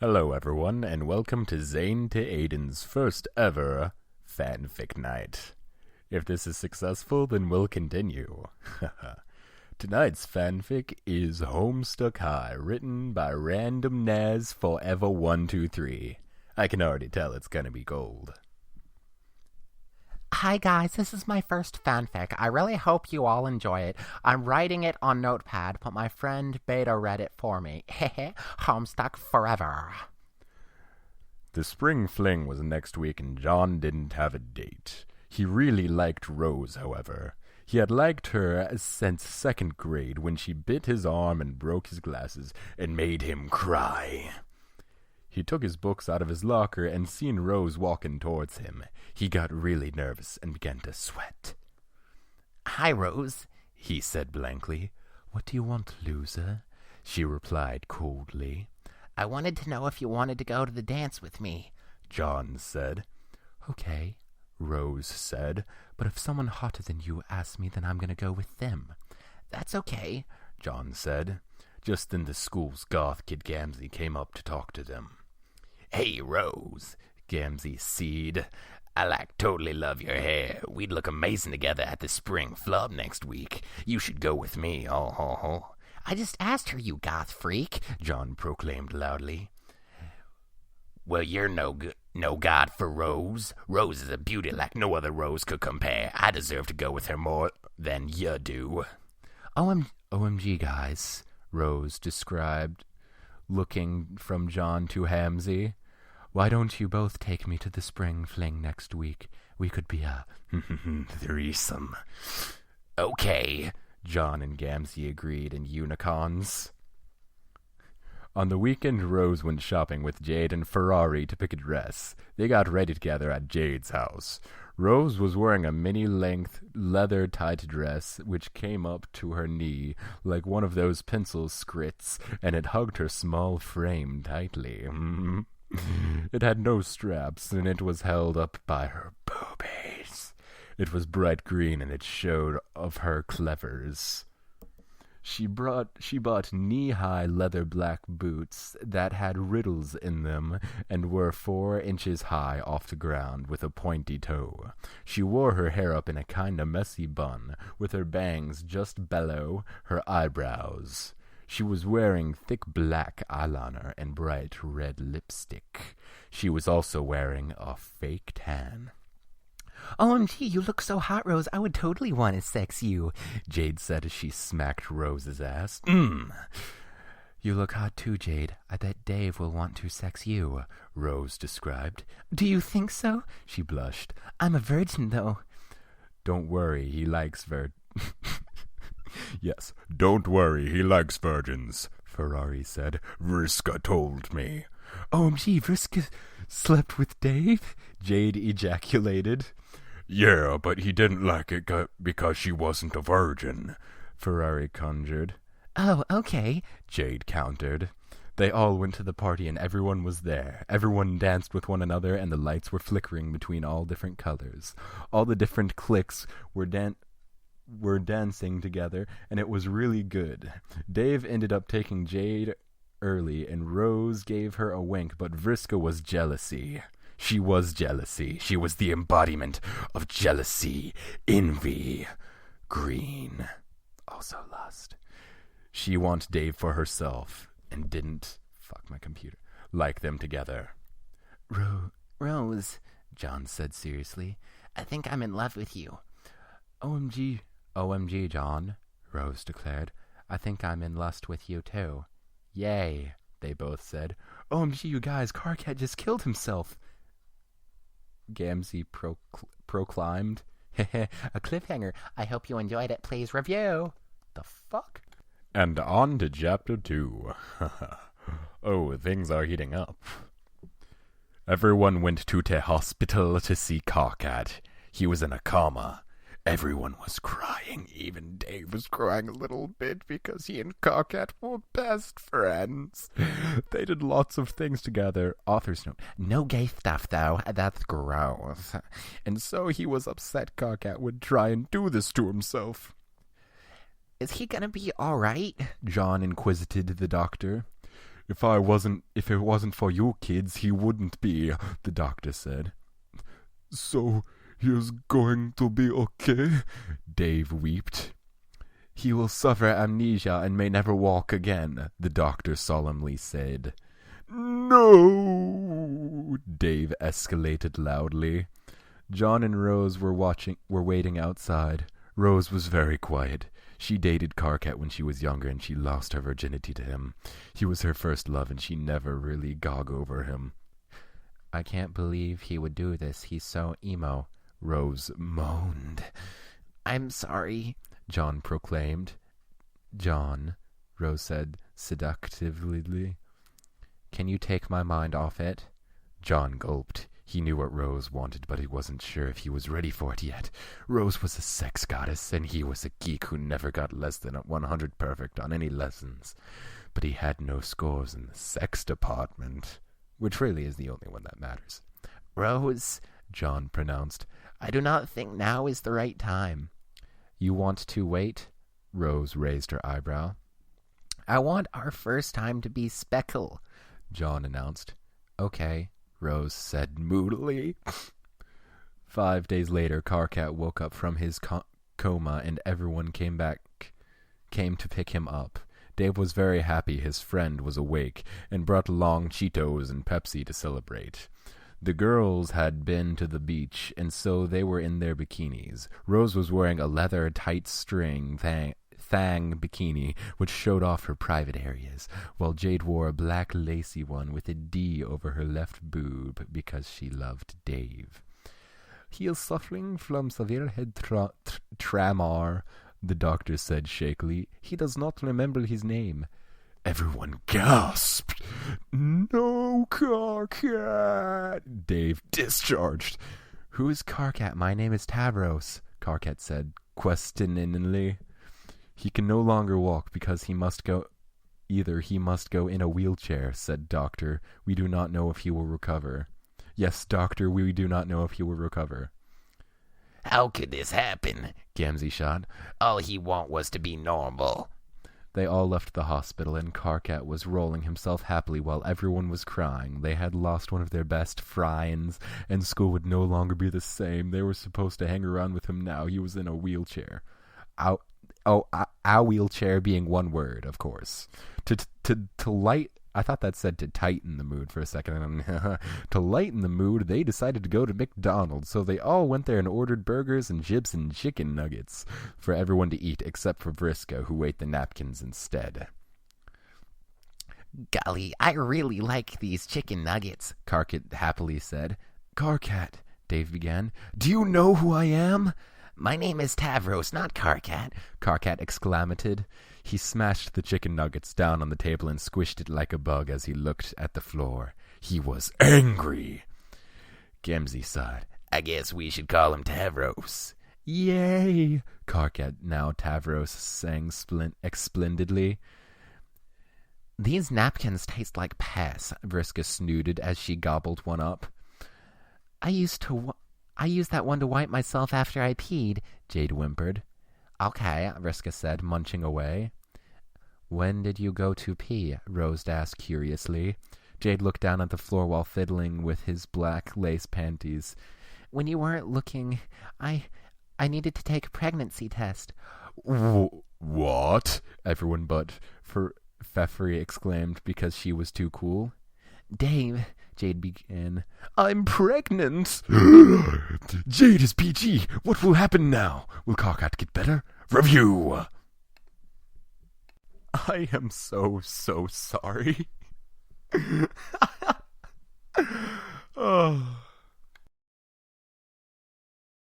Hello everyone, and welcome to Zane to Aiden's first ever fanfic night. If this is successful, then we'll continue. Tonight's fanfic is Homestuck High, written by Random Naz Forever 123. I can already tell it's gonna be gold. Hi guys, this is my first fanfic. I really hope you all enjoy it. I'm writing it on Notepad, but my friend Beta read it for me. Hehe, Homestuck forever. The spring fling was next week and John didn't have a date. He really liked Rose, however. He had liked her since second grade when she bit his arm and broke his glasses and made him cry. He took his books out of his locker and seen Rose walking towards him. He got really nervous and began to sweat. Hi, Rose, he said blankly. What do you want, loser? She replied coldly. I wanted to know if you wanted to go to the dance with me, John said. Okay, Rose said, but if someone hotter than you asks me, then I'm going to go with them. That's okay, John said. Just then the school's goth kid Gamzee came up to talk to them. Hey, Rose, Gamzee seed. I totally love your hair. We'd look amazing together at the spring flub next week. You should go with me, ho ho ho. I just asked her, you goth freak, John proclaimed loudly. Well, you're no god for Rose. Rose is a beauty like no other Rose could compare. I deserve to go with her more than you do. OMG, guys, Rose described, looking from John to Hamzy. Why don't you both take me to the spring fling next week? We could be a threesome. Okay, John and Gamzee agreed in unicons. On the weekend, Rose went shopping with Jade and Ferrari to pick a dress. They got ready together at Jade's house. Rose was wearing a mini-length leather-tight dress which came up to her knee like one of those pencil skirts, and it hugged her small frame tightly. It had no straps, and it was held up by her boobies. It was bright green, and it showed of her clevers. She bought knee-high leather black boots that had riddles in them and were 4 inches high off the ground with a pointy toe. She wore her hair up in a kind of messy bun, with her bangs just below her eyebrows. She was wearing thick black eyeliner and bright red lipstick. She was also wearing a fake tan. OMG, you look so hot, Rose. I would totally want to sex you, Jade said as she smacked Rose's ass. You look hot too, Jade. I bet Dave will want to sex you, Rose described. Do you think so? She blushed. I'm a virgin, though. Don't worry, he likes Yes, don't worry, he likes virgins, Ferrari said. Vriska told me. OMG, Vriska slept with Dave? Jade ejaculated. Yeah, but he didn't like it because she wasn't a virgin, Ferrari conjured. Oh, okay, Jade countered. They all went to the party and everyone was there. Everyone danced with one another and the lights were flickering between all different colors. All the different cliques were dancing together, and it was really good. Dave ended up taking Jade early, and Rose gave her a wink, but Vriska was jealousy. She was jealousy. She was the embodiment of jealousy, envy, green, also lust. She wanted Dave for herself, and didn't, like them together. Rose, John said seriously, I think I'm in love with you. OMG, John, Rose declared. I think I'm in lust with you, too. Yay, they both said. OMG, you guys, Carcat just killed himself, Gamzee proclaimed. A cliffhanger. I hope you enjoyed it. Please review. The fuck? And on to chapter 2. Oh, things are heating up. Everyone went to the hospital to see Carcat. He was in a coma. Everyone was crying. Even Dave was crying a little bit because he and Carcat were best friends. They did lots of things together. Author's note. No gay stuff, though. That's gross. And so he was upset Carcat would try and do this to himself. Is he gonna be all right? John inquisited the doctor. If it wasn't for you kids, he wouldn't be, the doctor said. So, he is going to be okay? Dave wept. He will suffer amnesia and may never walk again, the doctor solemnly said. No! Dave escalated loudly. John and Rose were waiting outside. Rose was very quiet. She dated Karkat when she was younger and she lost her virginity to him. He was her first love and she never really got over him. I can't believe he would do this. He's so emo, Rose moaned. I'm sorry, John proclaimed. John, Rose said seductively. Can you take my mind off it? John gulped. He knew what Rose wanted, but he wasn't sure if he was ready for it yet. Rose was a sex goddess, and he was a geek who never got less than 100 perfect on any lessons. But he had no scores in the sex department, which really is the only one that matters. Rose, John pronounced, I do not think now is the right time. You want to wait? Rose raised her eyebrow. I want our first time to be Speckle, John announced. Okay, Rose said moodily. 5 days later, Karkat woke up from his coma and everyone came to pick him up. Dave was very happy his friend was awake and brought along Cheetos and Pepsi to celebrate. The girls had been to the beach, and so they were in their bikinis. Rose was wearing a leather tight-string thang bikini, which showed off her private areas, while Jade wore a black lacy one with a D over her left boob because she loved Dave. He is suffering from severe head tremor, the doctor said shakily. He does not remember his name. Everyone gasped. No, Karkat! Dave discharged. Who is Karkat? My name is Tavros, Karkat said questioningly. He can no longer walk because he must go in a wheelchair, said Doctor. We do not know if he will recover. Yes, Doctor, we do not know if he will recover. How could this happen? Gamzee shot. All he want was to be normal. They all left the hospital, and Karkat was rolling himself happily while everyone was crying. They had lost one of their best friends, and school would no longer be the same. They were supposed to hang around with him now. He was in a wheelchair. Our wheelchair being one word, of course. To light... I thought that said to tighten the mood for a second. To lighten the mood, they decided to go to McDonald's, so they all went there and ordered burgers and chips and chicken nuggets for everyone to eat, except for Vriska, who ate the napkins instead. Golly, I really like these chicken nuggets, Karkat happily said. Karkat, Dave began. Do you know who I am? My name is Tavros, not Karkat, Karkat exclaimed. He smashed the chicken nuggets down on the table and squished it like a bug as he looked at the floor. He was angry. Gamzee sighed. I guess we should call him Tavros. Yay! Karkat, now Tavros, sang splendidly. These napkins taste like piss, Vriska snooted as she gobbled one up. I used that one to wipe myself after I peed, Jade whimpered. Okay, Vriska said, munching away. When did you go to pee? Rose asked curiously. Jade looked down at the floor while fiddling with his black lace panties. When you weren't looking, I needed to take a pregnancy test. What? Everyone but Pfeffery exclaimed because she was too cool. Dave, Jade began. I'm pregnant! Jade is PG! What will happen now? Will Karkat get better? Review! I am so sorry.